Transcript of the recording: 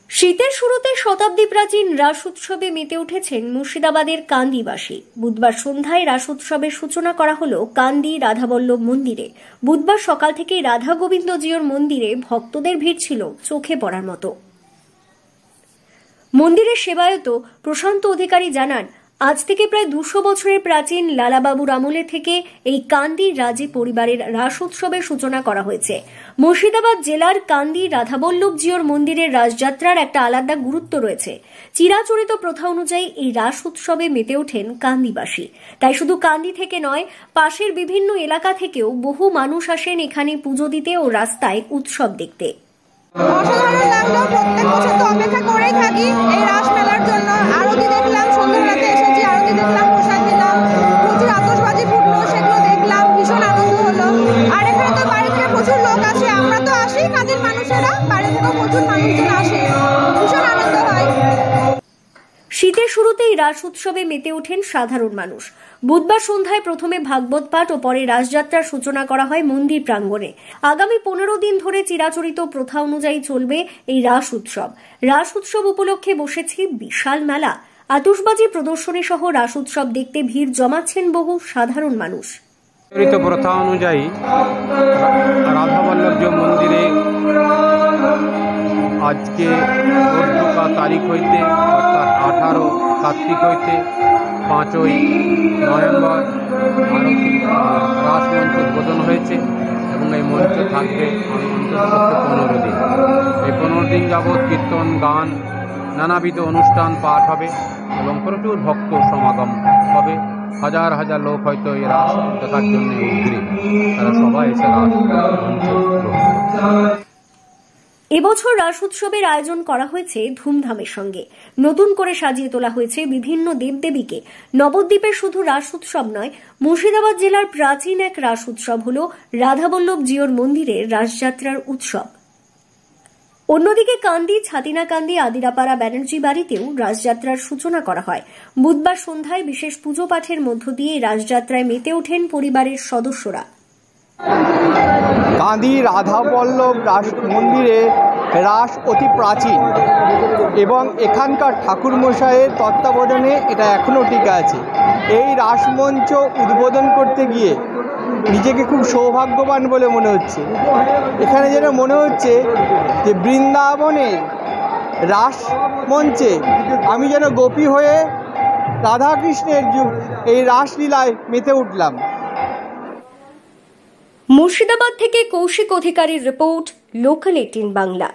শীতের শুরুতে শতাব্দী প্রাচীন রাস উৎসবে মেতে উঠেছেন মুর্শিদাবাদের কান্দিবাসী। বুধবার সন্ধ্যায় রাস উৎসবের সূচনা করা হলো কান্দি রাধাবল্লভ মন্দিরে। বুধবার সকাল থেকেই রাধা গোবিন্দ জিউর মন্দিরে ভক্তদের ভিড় ছিল চোখে পড়ার মতো। মন্দিরের সেবায়ত প্রশান্ত অধিকারী জানান, আজ থেকে প্রায় 200 বছরের প্রাচীন লালাবাবুর আমলে থেকে এই কান্দি রাজে পরিবারের রাস উৎসবের সূচনা করা হয়েছে। মুর্শিদাবাদ জেলার কান্দি রাধাবল্লভ জিউর মন্দিরের রাসযাত্রার একটা আলাদা গুরুত্ব রয়েছে। চিরাচরিত প্রথা অনুযায়ী এই রাস উৎসবে মেতে ওঠেন কান্দিবাসী। তাই শুধু কান্দি থেকে নয়, পাশের বিভিন্ন এলাকা থেকেও বহু মানুষ আসেন এখানে পুজো দিতে ও রাস্তায় উৎসব দেখতে। অসাধারণ লাগলো। প্রত্যেক বছর তো অপেক্ষা করেই থাকি এই রাস মেলার জন্য। আরতি দেখলাম, সন্ধ্যাবেলাতে এসেছি, আরতি দেখলাম, প্রসাদ দিলাম, প্রচুর আতশবাজি ফুটলো, সেগুলো দেখলাম, ভীষণ আনন্দ হলো। আর এখানে তো বাইরে থেকে প্রচুর লোক আসে, আমরা তো আসি কাঁদির মানুষেরা, বাইরে থেকেও প্রচুর মানুষজন আসে, ভীষণ আনন্দ হয়। শীতের শুরুতেই রাস উৎসবে মেতে ওঠেন সাধারণ মানুষ। বুধবার সন্ধ্যায় প্রথমে ভাগবত পাঠ ও পরে রাসযাত্রার সূচনা করা হয় মন্দির প্রাঙ্গণে। আগামী 15 দিন ধরে চিরাচরিত প্রথা অনুযায়ী চলবে এই রাস উৎসব। রাস উৎসব উপলক্ষে বসেছে বিশাল মেলা। আতশবাজি প্রদর্শনী সহ রাস উৎসব দেখতে ভিড় জমাচ্ছেন বহু সাধারণ মানুষ। প্রথা অনুযায়ী রাধাবল্লভ জিউ মন্দিরে আজকে 14 তারিখ হইতে অর্থাৎ 18 কার্তিক হইতে 5 নভেম্বর আরতি রাস মঞ্চ উদ্বোধন হয়েছে এবং এই মঞ্চ থাকবে অন্তত 15 দিন। এই 15 দিন যাবৎ কীর্তন, গান, নানাবিধ অনুষ্ঠান পাঠ হবে এবং প্রচুর ভক্ত সমাগম হবে। হাজার হাজার লোক হয়তো এই রাস দেখার জন্য উদ্গ্রীব, তারা সবাই এসে রাস মঞ্চ এবছর রাস উৎসবের আয়োজন করা হয়েছে ধুমধামের সঙ্গে। নতুন করে সাজিয়ে তোলা হয়েছে বিভিন্ন দেবদেবীকে। নবদ্বীপের শুধু রাস উৎসব নয়, মুর্শিদাবাদ জেলার প্রাচীন এক রাস উৎসব হল রাধাবল্লভ জিউর মন্দিরের রাসযাত্রার উৎসব। অন্যদিকে কান্দি, ছাতিনাকান্দি, আদিরাপাড়া ব্যানার্জি বাড়িতেও রাসযাত্রার সূচনা করা হয়। বুধবার সন্ধ্যায় বিশেষ পুজো পাঠের মধ্য দিয়ে রাসযাত্রায় মেতে ওঠেন পরিবারের সদস্যরা। কান্দি রাধাবল্লভ রাস মন্দিরে রাস অতি প্রাচীন এবং এখানকার ঠাকুরমশাইয়ের তত্ত্বাবধানে এটা এখনও টিকে আছে। এই রাসমঞ্চ উদ্বোধন করতে গিয়ে নিজেকে খুব সৌভাগ্যবান বলে মনে হচ্ছে। এখানে যেন মনে হচ্ছে যে বৃন্দাবনের রাস মঞ্চে আমি যেন গোপী হয়ে রাধাকৃষ্ণের এই রাসলীলায় মেতে উঠলাম। মুর্শিদাবাদ থেকে কৌশিক অধিকারীর রিপোর্ট, লোকাল 18 বাংলা।